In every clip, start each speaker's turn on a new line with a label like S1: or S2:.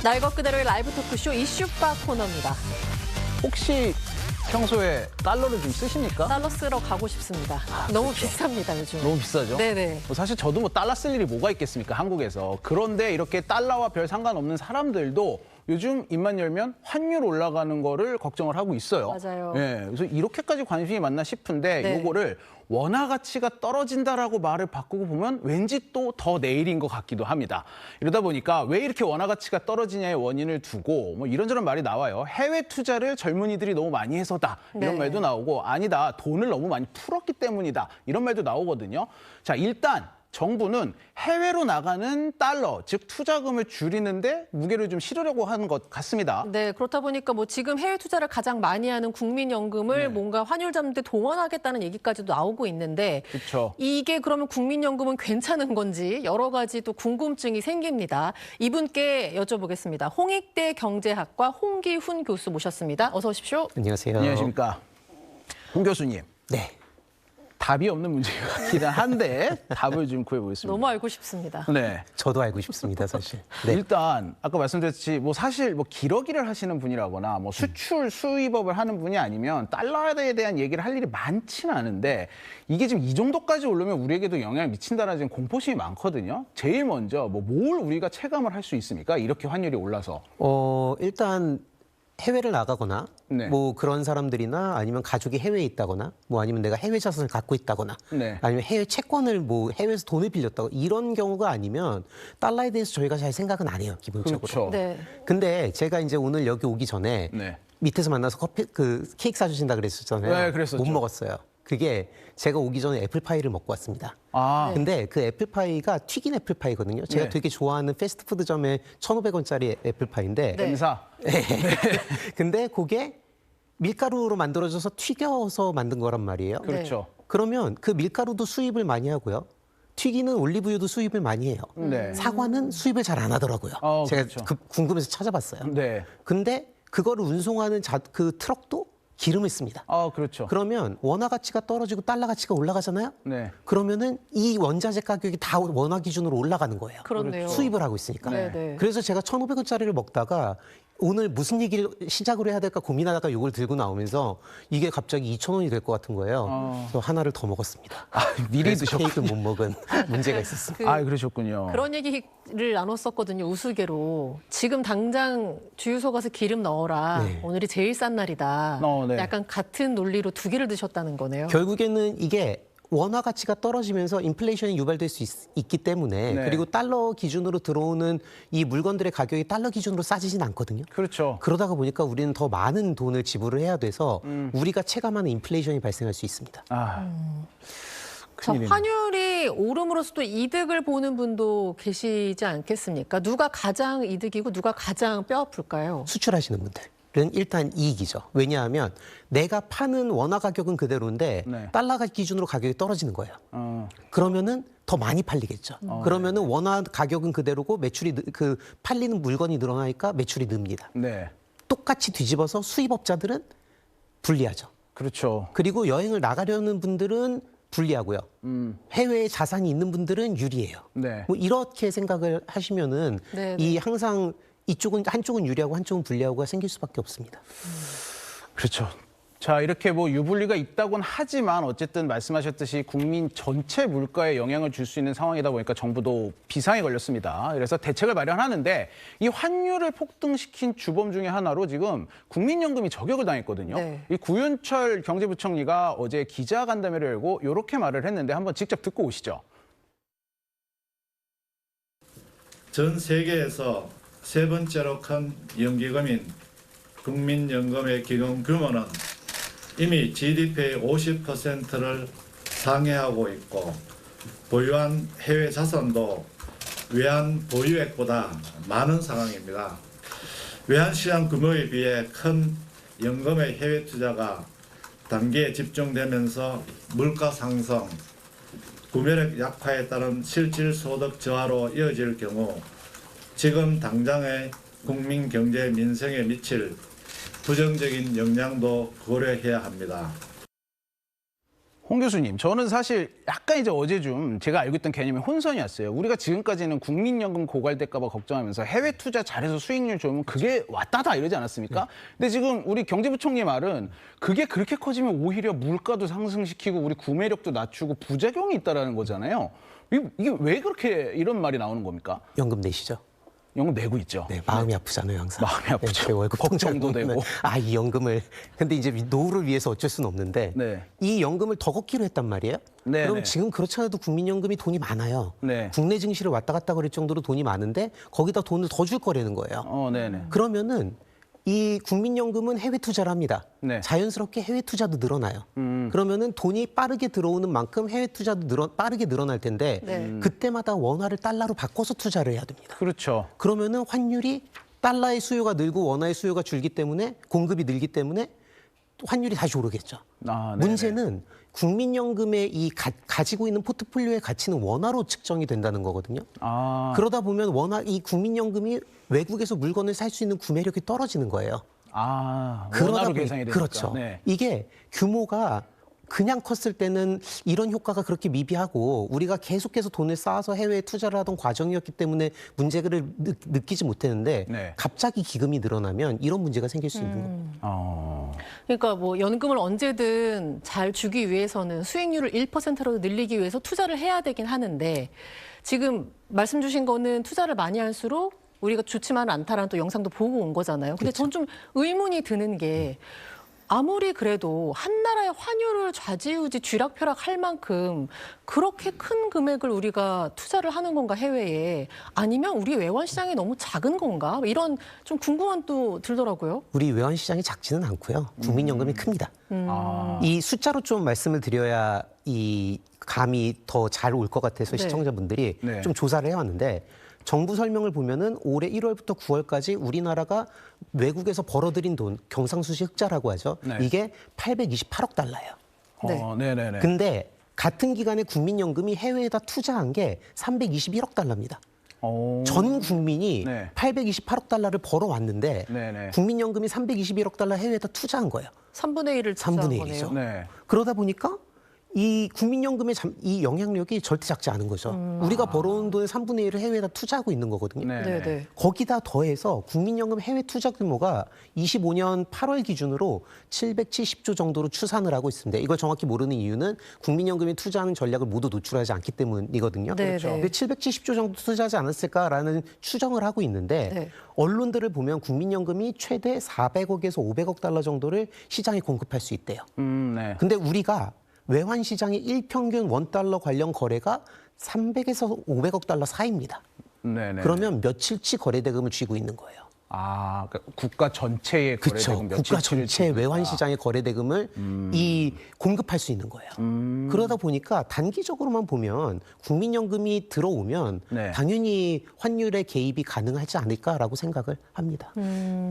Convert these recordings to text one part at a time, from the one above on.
S1: 날 것 그대로의 라이브 토크쇼 이슈바 코너입니다.
S2: 혹시 평소에 달러를 좀 쓰십니까?
S1: 달러 쓰러 가고 싶습니다. 너무
S2: 그렇죠.
S1: 비쌉니다, 요즘.
S2: 너무 비싸죠?
S1: 네네.
S2: 사실 저도 뭐 달러 쓸 일이 뭐가 있겠습니까, 한국에서. 그런데 이렇게 달러와 별 상관없는 사람들도 요즘 입만 열면 환율 올라가는 거를 걱정을 하고 있어요.
S1: 맞아요.
S2: 예, 그래서 이렇게까지 관심이 많나 싶은데
S1: 네.
S2: 요거를 원화 가치가 떨어진다라고 말을 바꾸고 보면 왠지 또 더 내일인 것 같기도 합니다. 이러다 보니까 왜 이렇게 원화 가치가 떨어지냐의 원인을 두고 뭐 이런저런 말이 나와요. 해외 투자를 젊은이들이 너무 많이 해서다. 이런
S1: 네.
S2: 말도 나오고 아니다. 돈을 너무 많이 풀었기 때문이다. 이런 말도 나오거든요. 자, 일단 정부는 해외로 나가는 달러, 즉 투자금을 줄이는데 무게를 좀 실으려고 하는 것 같습니다.
S1: 네, 그렇다 보니까 뭐 지금 해외 투자를 가장 많이 하는 국민연금을
S2: 네.
S1: 뭔가 환율 잡는 데 동원하겠다는 얘기까지도 나오고 있는데
S2: 그렇죠.
S1: 이게 그러면 국민연금은 괜찮은 건지 여러 가지 또 궁금증이 생깁니다. 이분께 여쭤보겠습니다. 홍익대 경제학과 홍기훈 교수 모셨습니다. 어서 오십시오.
S3: 안녕하세요.
S2: 안녕하십니까. 홍 교수님.
S3: 네.
S2: 답이 없는 문제가 같기는 한데 답을 좀 구해보겠습니다.
S1: 너무 알고 싶습니다.
S2: 네.
S3: 저도 알고 싶습니다, 사실. 네.
S2: 일단 아까 말씀드렸듯이 뭐 사실 뭐 기러기를 하시는 분이라거나 뭐 수출 수입업을 하는 분이 아니면 달러에 대한 얘기를 할 일이 많지는 않은데 이게 지금 이 정도까지 오르면 우리에게도 영향을 미친다는 지금 공포심이 많거든요. 제일 먼저 뭐 뭘 우리가 체감을 할 수 있습니까? 이렇게 환율이 올라서.
S3: 일단 해외를 나가거나
S2: 네.
S3: 뭐 그런 사람들이나 아니면 가족이 해외에 있다거나 뭐 아니면 내가 해외 자산을 갖고 있다거나
S2: 네.
S3: 아니면 해외 채권을 뭐 해외에서 돈을 빌렸다고 이런 경우가 아니면 달러에 대해서 저희가 잘 생각은 안 해요, 기본적으로.
S2: 그렇죠.
S1: 네.
S3: 근데 제가 이제 오늘 여기 오기 전에
S2: 네.
S3: 밑에서 만나서 케이크 사주신다 그랬었잖아요.
S2: 네, 그랬었죠.
S3: 못 먹었어요. 그게 제가 오기 전에 애플파이를 먹고 왔습니다.
S2: 아,
S3: 근데 그 애플파이가 튀긴 애플파이거든요. 제가
S2: 네.
S3: 되게 좋아하는 패스트푸드점의 1,500원짜리 애플파이인데
S1: 네.
S2: 인사.
S3: 근데 그게 밀가루로 만들어져서 튀겨서 만든 거란 말이에요.
S2: 그렇죠.
S3: 그러면 그 밀가루도 수입을 많이 하고요. 튀기는 올리브유도 수입을 많이 해요.
S2: 네.
S3: 사과는 수입을 잘 안 하더라고요. 제가
S2: 그렇죠.
S3: 궁금해서 찾아봤어요.
S2: 네.
S3: 근데 그거를 운송하는 그 트럭도 기름을 씁니다.
S2: 그렇죠.
S3: 그러면 원화 가치가 떨어지고 달러 가치가 올라가잖아요.
S2: 네.
S3: 그러면 이 원자재 가격이 다 원화 기준으로 올라가는 거예요.
S1: 그렇네요.
S3: 수입을 하고 있으니까.
S1: 네, 네.
S3: 그래서 제가 1,500원짜리를 먹다가 오늘 무슨 얘기를 시작으로 해야 될까 고민하다가 이걸 들고 나오면서 이게 갑자기 2,000원이 될 것 같은 거예요. 그래서 하나를 더 먹었습니다.
S2: 미리
S3: 그래서
S2: 드셨군요.
S3: 케이크 못 먹은 문제가 있었습니다.
S2: 그러셨군요.
S1: 그런 얘기를 나눴었거든요, 우스개로. 지금 당장 주유소 가서 기름 넣어라.
S3: 네.
S1: 오늘이 제일 싼 날이다.
S2: 네.
S1: 약간 같은 논리로 두 개를 드셨다는 거네요.
S3: 결국에는 이게 원화 가치가 떨어지면서 인플레이션이 유발될 수 있기 때문에
S2: 네.
S3: 그리고 달러 기준으로 들어오는 이 물건들의 가격이 달러 기준으로 싸지진 않거든요.
S2: 그렇죠.
S3: 그러다가 보니까 우리는 더 많은 돈을 지불을 해야 돼서 우리가 체감하는 인플레이션이 발생할 수 있습니다.
S1: 자,
S2: 큰일이네.
S1: 환율이 오름으로써 또 이득을 보는 분도 계시지 않겠습니까? 누가 가장 이득이고 누가 가장 뼈 아플까요?
S3: 수출하시는 분들은 일단 이익이죠. 왜냐하면 내가 파는 원화 가격은 그대로인데
S2: 네.
S3: 달러 기준으로 가격이 떨어지는 거예요. 그러면은 더 많이 팔리겠죠. 그러면은 원화 가격은 그대로고 매출이 팔리는 물건이 늘어나니까 매출이 늡니다.
S2: 네.
S3: 똑같이 뒤집어서 수입업자들은 불리하죠.
S2: 그렇죠.
S3: 그리고 여행을 나가려는 분들은 불리하고요. 해외에 자산이 있는 분들은 유리해요.
S2: 네.
S3: 뭐 이렇게 생각을 하시면은
S1: 네,
S3: 이 항상 한쪽은 유리하고 한쪽은 불리하고가 생길 수밖에 없습니다.
S2: 그렇죠. 자, 이렇게 뭐 유불리가 있다곤 하지만 어쨌든 말씀하셨듯이 국민 전체 물가에 영향을 줄 수 있는 상황이다 보니까 정부도 비상에 걸렸습니다. 그래서 대책을 마련하는데 이 환율을 폭등시킨 주범 중에 하나로 지금 국민연금이 저격을 당했거든요.
S1: 네.
S2: 이 구윤철 경제부총리가 어제 기자간담회를 열고 이렇게 말을 했는데 한번 직접 듣고 오시죠.
S4: 전 세계에서 세 번째로 큰 연기금인 국민연금의 기금 규모는 이미 GDP의 50%를 상회하고 있고 보유한 해외 자산도 외환 보유액보다 많은 상황입니다. 외환시장 규모에 비해 큰 연금의 해외 투자가 단기에 집중되면서 물가 상승, 구매력 약화에 따른 실질 소득 저하로 이어질 경우 지금 당장의 국민 경제 민생에 미칠 부정적인 영향도 고려해야 합니다.
S2: 홍 교수님, 저는 사실 약간 이제 어제 좀 제가 알고 있던 개념이 혼선이었어요. 우리가 지금까지는 국민연금 고갈될까 봐 걱정하면서 해외 투자 잘해서 수익률 좋으면 그게 왔다다 이러지 않았습니까? 근데 지금 우리 경제부총리 말은 그게 그렇게 커지면 오히려 물가도 상승시키고 우리 구매력도 낮추고 부작용이 있다라는 거잖아요. 이게 왜 그렇게 이런 말이 나오는 겁니까?
S3: 연금 내시죠?
S2: 연금 내고 있죠.
S3: 네, 마음이 아프잖아요, 항상.
S2: 마음이 아프죠.
S3: 제 월급
S2: 걱정도
S3: 통장을
S2: 되고.
S3: 보면 이 연금을. 근데 이제 노후를 위해서 어쩔 수는 없는데
S2: 네.
S3: 이 연금을 더 걷기로 했단 말이에요.
S2: 네,
S3: 그럼
S2: 네.
S3: 지금 그렇지 않아도 국민연금이 돈이 많아요.
S2: 네.
S3: 국내 증시를 왔다 갔다 그럴 정도로 돈이 많은데 거기다 돈을 더 줄 거라는 거예요.
S2: 네네.
S3: 그러면은 이 국민연금은 해외 투자를 합니다.
S2: 네.
S3: 자연스럽게 해외 투자도 늘어나요. 그러면은 돈이 빠르게 들어오는 만큼 해외 투자도 빠르게 늘어날 텐데
S1: 네.
S3: 그때마다 원화를 달러로 바꿔서 투자를 해야 됩니다.
S2: 그렇죠.
S3: 그러면은 환율이 달러의 수요가 늘고 원화의 수요가 줄기 때문에 공급이 늘기 때문에 환율이 다시 오르겠죠.
S2: 네네.
S3: 문제는 국민연금의 이 가지고 있는 포트폴리오의 가치는 원화로 측정이 된다는 거거든요. 그러다 보면 이 국민연금이 외국에서 물건을 살 수 있는 구매력이 떨어지는 거예요.
S2: 원화로 계산이 되니까.
S3: 그렇죠.
S2: 네.
S3: 이게 규모가 그냥 컸을 때는 이런 효과가 그렇게 미비하고 우리가 계속해서 돈을 쌓아서 해외에 투자를 하던 과정이었기 때문에 문제를 느끼지 못했는데
S2: 네.
S3: 갑자기 기금이 늘어나면 이런 문제가 생길 수 있는 겁니다.
S1: 그러니까 뭐 연금을 언제든 잘 주기 위해서는 수익률을 1%라도 늘리기 위해서 투자를 해야 되긴 하는데 지금 말씀 주신 거는 투자를 많이 할수록 우리가 좋지만 않다라는 또 영상도 보고 온 거잖아요. 근데 전 좀 의문이 드는 게 아무리 그래도 한 나라의 환율을 좌지우지 쥐락펴락할 만큼 그렇게 큰 금액을 우리가 투자를 하는 건가 해외에 아니면 우리 외환 시장이 너무 작은 건가 이런 좀 궁금한 또 들더라고요.
S3: 우리 외환 시장이 작지는 않고요. 국민연금이 큽니다. 이 숫자로 좀 말씀을 드려야 이 감이 더 잘 올 것 같아서
S1: 네.
S3: 시청자분들이
S2: 네.
S3: 좀 조사를 해왔는데 정부 설명을 보면은 올해 1월부터 9월까지 우리나라가 외국에서 벌어들인 돈, 경상수지 흑자라고 하죠.
S2: 네.
S3: 이게 828억 달러예요.
S1: 네.
S2: 네네네.
S3: 근데 같은 기간에 국민연금이 해외에다 투자한 게 321억 달러입니다. 전 국민이
S2: 네.
S3: 828억 달러를 벌어왔는데
S2: 네네.
S3: 국민연금이 321억 달러 해외에다 투자한 거예요.
S1: 3분의 1을 투자한
S3: 3분의
S1: 거네요.
S3: 1이죠.
S2: 네.
S3: 그러다 보니까 이 국민연금의 이 영향력이 절대 작지 않은 거죠. 우리가 벌어온 돈의 3분의 1을 해외에다 투자하고 있는 거거든요.
S2: 네네.
S1: 네.
S3: 거기다 더해서 국민연금 해외 투자 규모가 25년 8월 기준으로 770조 정도로 추산을 하고 있습니다. 이걸 정확히 모르는 이유는 국민연금이 투자하는 전략을 모두 노출하지 않기 때문이거든요.
S1: 네,
S3: 그렇죠.
S1: 네.
S3: 근데 770조 정도 투자하지 않았을까라는 추정을 하고 있는데
S1: 네.
S3: 언론들을 보면 국민연금이 최대 400억에서 500억 달러 정도를 시장에 공급할 수 있대요.
S2: 네.
S3: 근데 우리가 외환 시장의 일평균 원달러 관련 거래가 300에서 500억 달러 사이입니다.
S2: 네네.
S3: 그러면 며칠치 거래 대금을 쥐고 있는 거예요.
S2: 그러니까 국가 전체의
S3: 그렇죠.
S2: 거래대금 며칠
S3: 국가 전체 외환 시장의 거래 대금을 공급할 수 있는 거예요. 그러다 보니까 단기적으로만 보면 국민연금이 들어오면
S2: 네.
S3: 당연히 환율의 개입이 가능하지 않을까라고 생각을 합니다.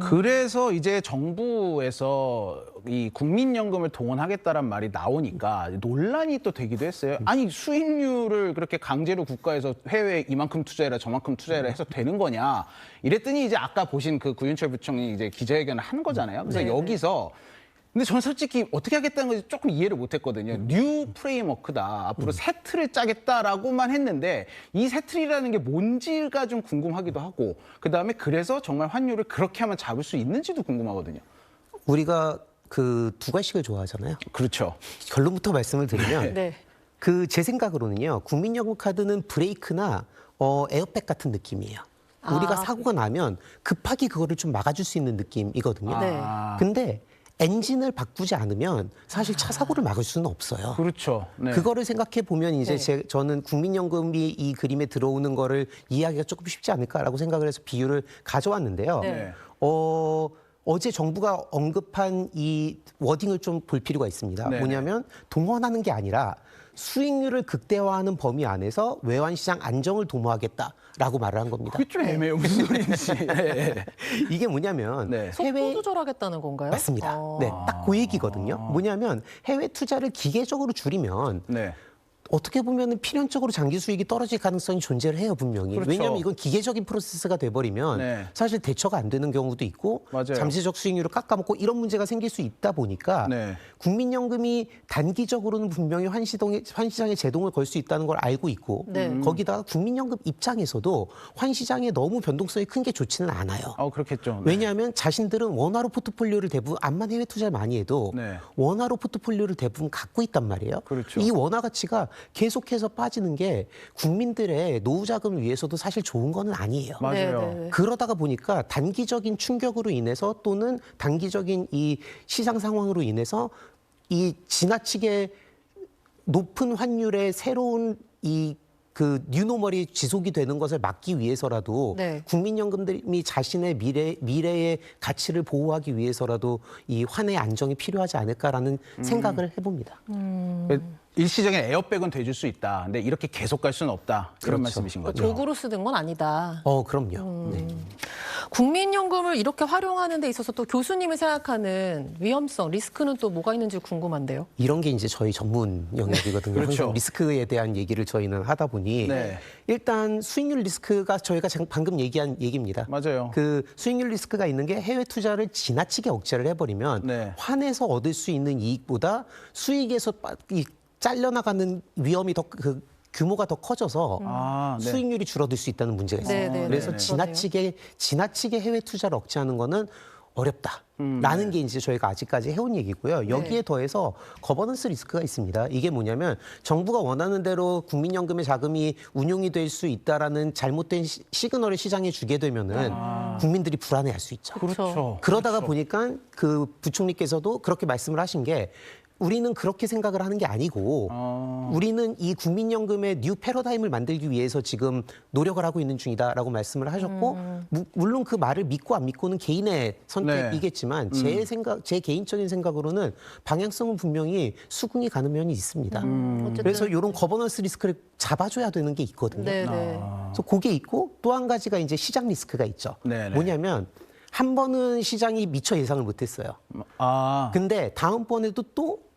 S2: 그래서 이제 정부에서 이 국민연금을 동원하겠다란 말이 나오니까 논란이 또 되기도 했어요. 아니 수익률을 그렇게 강제로 국가에서 해외에 이만큼 투자해라 저만큼 투자해라 해서 되는 거냐 이랬더니 이제 아까 보신 그 구윤철 부총리 이제 기자회견을 한 거잖아요. 그래서
S1: 네.
S2: 여기서 근데 저는 솔직히 어떻게 하겠다는 건지 조금 이해를 못했거든요. 뉴 프레임워크다. 앞으로 새 틀을 짜겠다라고만 했는데 이 새 틀이라는 게 뭔지가 좀 궁금하기도 하고 그다음에 그래서 정말 환율을 그렇게 하면 잡을 수 있는지도 궁금하거든요.
S3: 우리가 그 두 가지씩을 좋아하잖아요.
S2: 그렇죠.
S3: 결론부터 말씀을 드리면
S1: 네.
S3: 제 생각으로는요. 국민연금 카드는 브레이크나 에어백 같은 느낌이에요. 우리가 사고가 나면 급하게 그거를 좀 막아줄 수 있는 느낌이거든요.
S1: 네.
S3: 근데 엔진을 바꾸지 않으면 사실 차 사고를 막을 수는 없어요.
S2: 그렇죠. 네.
S3: 그거를 생각해 보면 이제
S1: 네.
S3: 저는 국민연금이 이 그림에 들어오는 거를 이해하기가 조금 쉽지 않을까라고 생각을 해서 비유를 가져왔는데요.
S1: 네.
S3: 어제 정부가 언급한 이 워딩을 좀 볼 필요가 있습니다.
S2: 네네.
S3: 뭐냐면 동원하는 게 아니라 수익률을 극대화하는 범위 안에서 외환시장 안정을 도모하겠다라고 말을 한 겁니다.
S2: 그게 좀 애매해요. 무슨 소리인지. 네.
S3: 이게 뭐냐면
S2: 네.
S1: 속도 조절하겠다는 건가요?
S3: 맞습니다. 네, 딱 그 얘기거든요. 뭐냐면 해외 투자를 기계적으로 줄이면
S2: 네.
S3: 어떻게 보면 필연적으로 장기 수익이 떨어질 가능성이 존재를 해요, 분명히.
S2: 그렇죠.
S3: 왜냐하면 이건 기계적인 프로세스가 돼버리면
S2: 네.
S3: 사실 대처가 안 되는 경우도 있고
S2: 맞아요.
S3: 잠시적 수익률을 깎아먹고 이런 문제가 생길 수 있다 보니까
S2: 네.
S3: 국민연금이 단기적으로는 분명히 환시장에 제동을 걸 수 있다는 걸 알고 있고
S1: 네.
S3: 거기다가 국민연금 입장에서도 환시장에 너무 변동성이 큰 게 좋지는 않아요.
S2: 그렇겠죠. 네.
S3: 왜냐하면 자신들은 원화로 포트폴리오를 대부분 암만 해외 투자를 많이 해도
S2: 네.
S3: 원화로 포트폴리오를 대부분 갖고 있단 말이에요.
S2: 그렇죠.
S3: 이 원화 가치가 계속해서 빠지는 게 국민들의 노후 자금을 위해서도 사실 좋은 거는 아니에요.
S2: 맞아요.
S1: 네, 네.
S3: 그러다가 보니까 단기적인 충격으로 인해서 또는 단기적인 이 시장 상황으로 인해서 이 지나치게 높은 환율의 새로운 그 뉴노멀이 지속이 되는 것을 막기 위해서라도
S1: 네.
S3: 국민연금들이 자신의 미래의 가치를 보호하기 위해서라도 이 환의 안정이 필요하지 않을까라는 생각을 해봅니다.
S2: 일시적인 에어백은 돼줄 수 있다. 근데 이렇게 계속 갈 수는 없다. 그런
S3: 그렇죠.
S2: 말씀이신 거죠.
S1: 도구로 쓰는 건 아니다.
S3: 그럼요. 네.
S1: 국민연금을 이렇게 활용하는 데 있어서 또 교수님이 생각하는 위험성, 리스크는 또 뭐가 있는지 궁금한데요.
S3: 이런 게 이제 저희 전문 영역이거든요.
S2: 그렇죠.
S3: 항상 리스크에 대한 얘기를 저희는 하다 보니
S2: 네.
S3: 일단 수익률 리스크가 저희가 방금 얘기한 얘기입니다.
S2: 맞아요.
S3: 그 수익률 리스크가 있는 게 해외 투자를 지나치게 억제를 해버리면
S2: 네.
S3: 환에서 얻을 수 있는 이익보다 수익에서 잘려나가는 위험이 그 규모가 더 커져서
S2: 네.
S3: 수익률이 줄어들 수 있다는 문제가 있어요.
S1: 네, 네,
S3: 그래서
S1: 네.
S3: 지나치게 해외 투자를 억제하는 거는 어렵다라는 게 이제 저희가 아직까지 해온 얘기고요. 여기에 더해서 거버넌스 리스크가 있습니다. 이게 뭐냐면 정부가 원하는 대로 국민연금의 자금이 운용이 될 수 있다라는 잘못된 시그널을 시장에 주게 되면은 국민들이 불안해할 수 있죠.
S2: 그렇죠.
S3: 그러다가 보니까 그 부총리께서도 그렇게 말씀을 하신 게 우리는 그렇게 생각을 하는 게 아니고 우리는 이 국민연금의 뉴 패러다임을 만들기 위해서 지금 노력을 하고 있는 중이다라고 말씀을 하셨고 물론 그 말을 믿고 안 믿고는 개인의 선택이겠지만 제 개인적인 생각으로는 방향성은 분명히 수긍이 가는 면이 있습니다.
S1: 어쨌든.
S3: 그래서 이런 거버넌스 리스크를 잡아줘야 되는 게 있거든요.
S1: 네, 네.
S3: 그래서 그게 있고 또 한 가지가 이제 시장 리스크가 있죠.
S2: 네네.
S3: 뭐냐면 한 번은 시장이 미처 예상을 못했어요. 근데 다음번에도 또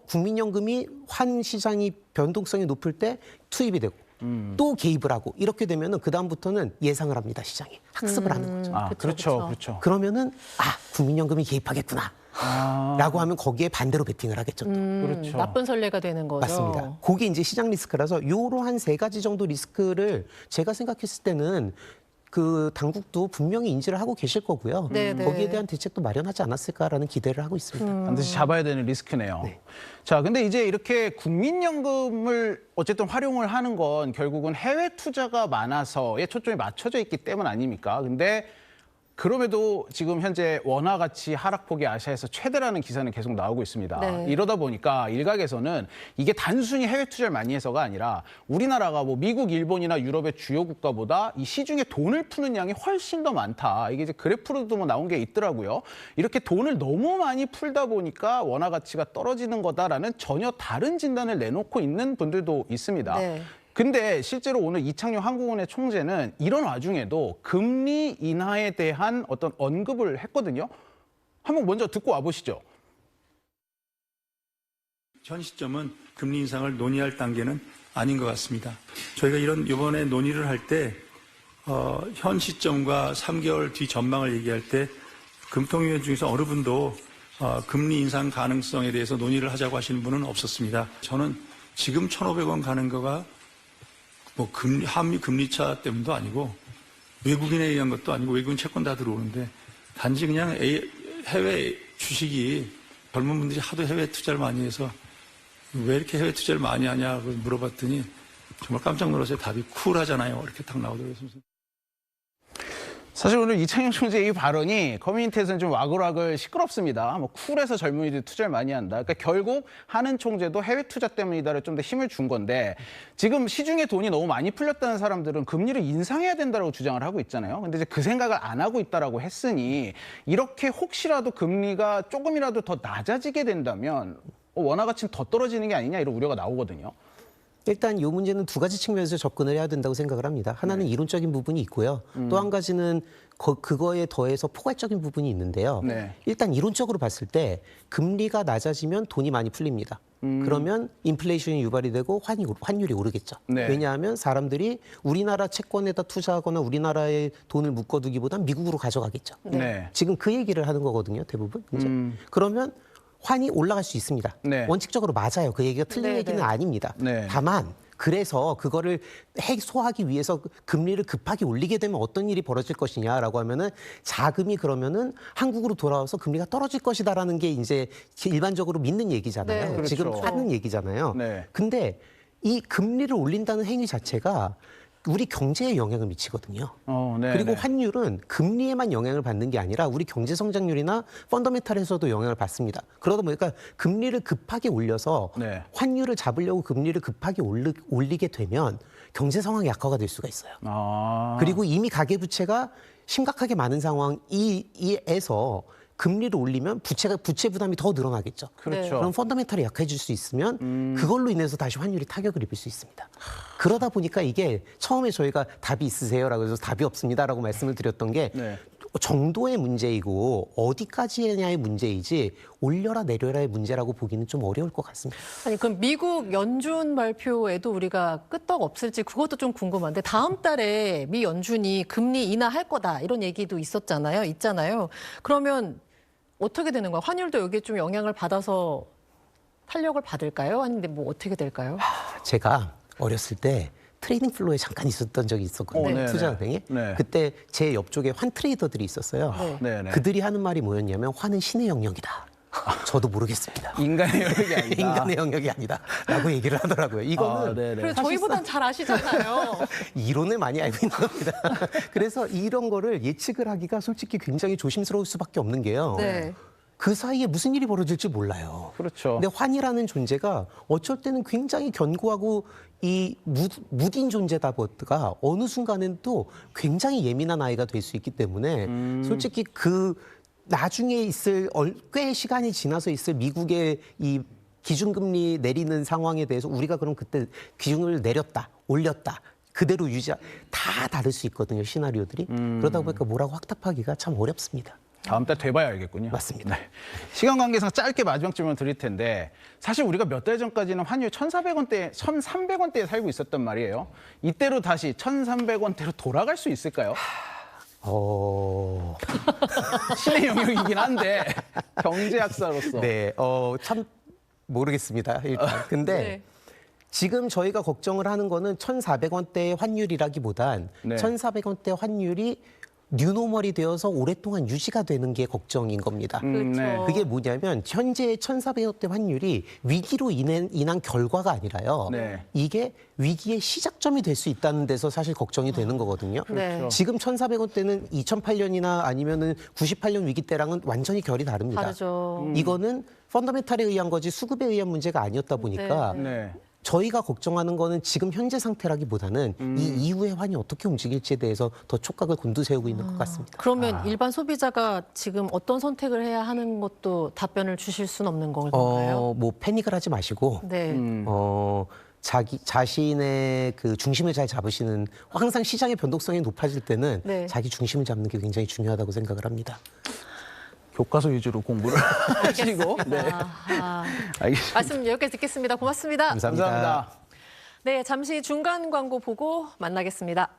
S3: 국민연금이 환 시장이 변동성이 높을 때 투입이 되고 또 개입을 하고 이렇게 되면은 그 다음부터는 예상을 합니다. 시장이 학습을 하는 거죠.
S2: 그렇죠.
S3: 그러면은 국민연금이 개입하겠구나. 라고 하면 거기에 반대로 베팅을 하겠죠. 또.
S2: 그렇죠.
S1: 나쁜 선례가 되는 거죠.
S3: 맞습니다. 그게 이제 시장 리스크라서 요러한 세 가지 정도 리스크를 제가 생각했을 때는 그 당국도 분명히 인지를 하고 계실 거고요.
S1: 네네.
S3: 거기에 대한 대책도 마련하지 않았을까라는 기대를 하고 있습니다.
S2: 반드시 잡아야 되는 리스크네요. 자, 근데 이제 이렇게 국민연금을 어쨌든 활용을 하는 건 결국은 해외 투자가 많아서에 초점이 맞춰져 있기 때문 아닙니까? 근데 그럼에도 지금 현재 원화 가치 하락폭이 아시아에서 최대라는 기사는 계속 나오고 있습니다.
S1: 네.
S2: 이러다 보니까 일각에서는 이게 단순히 해외 투자를 많이 해서가 아니라 우리나라가 뭐 미국, 일본이나 유럽의 주요 국가보다 이 시중에 돈을 푸는 양이 훨씬 더 많다. 이게 이제 그래프로도 뭐 나온 게 있더라고요. 이렇게 돈을 너무 많이 풀다 보니까 원화 가치가 떨어지는 거다라는 전혀 다른 진단을 내놓고 있는 분들도 있습니다.
S1: 네.
S2: 근데 실제로 오늘 이창용 한국은행 총재는 이런 와중에도 금리 인하에 대한 어떤 언급을 했거든요. 한번 먼저 듣고 와보시죠.
S5: 현 시점은 금리 인상을 논의할 단계는 아닌 것 같습니다. 저희가 이번에 논의를 할 때 현 시점과 3개월 뒤 전망을 얘기할 때 금통위원 중에서 어느 분도 금리 인상 가능성에 대해서 논의를 하자고 하시는 분은 없었습니다. 저는 지금 1,500원 가는 거가 뭐 한미 금리차 때문도 아니고 외국인에 의한 것도 아니고 외국인 채권 다 들어오는데 단지 그냥 해외 주식이 젊은 분들이 하도 해외 투자를 많이 해서 왜 이렇게 해외 투자를 많이 하냐고 물어봤더니 정말 깜짝 놀라서 답이 쿨하잖아요. 이렇게 딱 나오더라고요.
S2: 사실 오늘 이창용 총재의 이 발언이 커뮤니티에서는 좀 와글와글 시끄럽습니다. 뭐 쿨해서 젊은이들이 투자를 많이 한다. 그러니까 결국 하는 총재도 해외 투자 때문이다를 좀 더 힘을 준 건데 지금 시중에 돈이 너무 많이 풀렸다는 사람들은 금리를 인상해야 된다고 주장을 하고 있잖아요. 근데 이제 그 생각을 안 하고 있다라고 했으니 이렇게 혹시라도 금리가 조금이라도 더 낮아지게 된다면 원화 가치는 더 떨어지는 게 아니냐 이런 우려가 나오거든요.
S3: 일단 이 문제는 두 가지 측면에서 접근을 해야 된다고 생각을 합니다. 하나는 이론적인 부분이 있고요. 또 한 가지는 그거에 더해서 포괄적인 부분이 있는데요.
S2: 네.
S3: 일단 이론적으로 봤을 때 금리가 낮아지면 돈이 많이 풀립니다. 그러면 인플레이션이 유발이 되고 환율이 오르겠죠.
S2: 네.
S3: 왜냐하면 사람들이 우리나라 채권에다 투자하거나 우리나라에 돈을 묶어두기보단 미국으로 가져가겠죠.
S2: 네.
S3: 지금 그 얘기를 하는 거거든요, 대부분. 이제. 그러면 환이 올라갈 수 있습니다.
S2: 네.
S3: 원칙적으로 맞아요. 그 얘기가 틀린
S1: 네,
S3: 얘기는
S1: 네.
S3: 아닙니다.
S2: 네.
S3: 다만 그래서 그거를 해소하기 위해서 금리를 급하게 올리게 되면 어떤 일이 벌어질 것이냐라고 하면은 자금이 그러면은 한국으로 돌아와서 금리가 떨어질 것이다라는 게 이제
S1: 네.
S3: 일반적으로 믿는 얘기잖아요.
S2: 그렇죠.
S3: 지금 하는 얘기잖아요.
S2: 네.
S3: 근데 이 금리를 올린다는 행위 자체가 우리 경제에 영향을 미치거든요.
S2: 네,
S3: 그리고
S2: 네.
S3: 환율은 금리에만 영향을 받는 게 아니라 우리 경제 성장률이나 펀더멘탈에서도 영향을 받습니다. 그러다 보니까 금리를 급하게 올려서
S2: 네.
S3: 환율을 잡으려고 금리를 급하게 올리게 되면 경제 상황이 악화가 될 수가 있어요. 그리고 이미 가계부채가 심각하게 많은 상황에서 금리를 올리면 부채 부담이 더 늘어나겠죠.
S2: 그렇죠.
S3: 그럼 펀더멘탈이 약해질 수 있으면 그걸로 인해서 다시 환율이 타격을 입을 수 있습니다. 그러다 보니까 이게 처음에 저희가 답이 있으세요라고 해서 답이 없습니다라고 말씀을 드렸던 게
S2: 네.
S3: 정도의 문제이고 어디까지냐의 문제이지 올려라 내려라의 문제라고 보기는 좀 어려울 것 같습니다.
S1: 아니 그럼 미국 연준 발표에도 우리가 끄떡 없을지 그것도 좀 궁금한데 다음 달에 미 연준이 금리 인하할 거다 이런 얘기도 있잖아요. 그러면 어떻게 되는 거야? 환율도 여기에 좀 영향을 받아서 탄력을 받을까요? 아닌데 뭐 어떻게 될까요?
S3: 제가 어렸을 때 트레이딩 플로어에 잠깐 있었던 적이 있었거든요.
S2: 네네.
S3: 투자은행에.
S2: 네.
S3: 그때 제 옆쪽에 환 트레이더들이 있었어요.
S1: 네.
S2: 네네.
S3: 그들이 하는 말이 뭐였냐면 환은 신의 영역이다. 저도 모르겠습니다.
S2: 인간의 영역이 아니다.
S3: 인간의 영역이 아니다. 라고 얘기를 하더라고요. 이거는
S2: 네네.
S1: 그래서 저희보단 잘 아시잖아요.
S3: 이론을 많이 알고 있는 겁니다. 그래서 이런 거를 예측을 하기가 솔직히 굉장히 조심스러울 수밖에 없는 게요.
S1: 네.
S3: 그 사이에 무슨 일이 벌어질지 몰라요.
S2: 그렇죠.
S3: 근데 환이라는 존재가 어쩔 때는 굉장히 견고하고 이 무딘 존재다 보다가 어느 순간엔 또 굉장히 예민한 아이가 될 수 있기 때문에 솔직히 그 나중에 있을 꽤 시간이 지나서 있을 미국의 이 기준금리 내리는 상황에 대해서 우리가 그럼 그때 기준을 내렸다, 올렸다. 그대로 다 다를 수 있거든요, 시나리오들이. 그러다 보니까 뭐라고 확답하기가 참 어렵습니다.
S2: 다음 달 돼봐야 알겠군요.
S3: 맞습니다.
S2: 네. 시간 관계상 짧게 마지막 질문 드릴 텐데 사실 우리가 몇 달 전까지는 환율 1,400원대, 1,300원대에 살고 있었단 말이에요. 이때로 다시 1,300원대로 돌아갈 수 있을까요? 신의 영역이긴 한데 경제학사로서.
S3: 네, 참 모르겠습니다. 일단. 근데
S1: 네.
S3: 지금 저희가 걱정을 하는 거는 1,400원대의 환율이라기보단
S2: 네.
S3: 1,400원대 환율이 뉴노멀이 되어서 오랫동안 유지가 되는 게 걱정인 겁니다.
S1: 그렇죠.
S3: 그게 뭐냐면 현재의 1,400원대 환율이 위기로 인한 결과가 아니라요.
S2: 네.
S3: 이게 위기의 시작점이 될 수 있다는 데서 사실 걱정이 되는 거거든요.
S1: 네.
S3: 지금 1,400원대는 2008년이나 아니면은 98년 위기 때랑은 완전히 결이 다릅니다.
S1: 다르죠.
S3: 이거는 펀더멘탈에 의한 거지 수급에 의한 문제가 아니었다 보니까
S2: 네.
S3: 저희가 걱정하는 거는 지금 현재 상태라기보다는 이 이후의 환이 어떻게 움직일지에 대해서 더 촉각을 곤두세우고 있는 것 같습니다.
S1: 그러면 일반 소비자가 지금 어떤 선택을 해야 하는 것도 답변을 주실 수는 없는 건가요?
S3: 뭐 패닉을 하지 마시고
S1: 네.
S3: 자신의 그 중심을 잘 잡으시는 항상 시장의 변동성이 높아질 때는
S1: 네.
S3: 자기 중심을 잡는 게 굉장히 중요하다고 생각을 합니다.
S2: 교과서 위주로 공부를 하시고. 네. 알겠습니다.
S1: 말씀 여기까지 듣겠습니다. 고맙습니다.
S3: 감사합니다.
S2: 감사합니다.
S1: 네, 잠시 중간 광고 보고 만나겠습니다.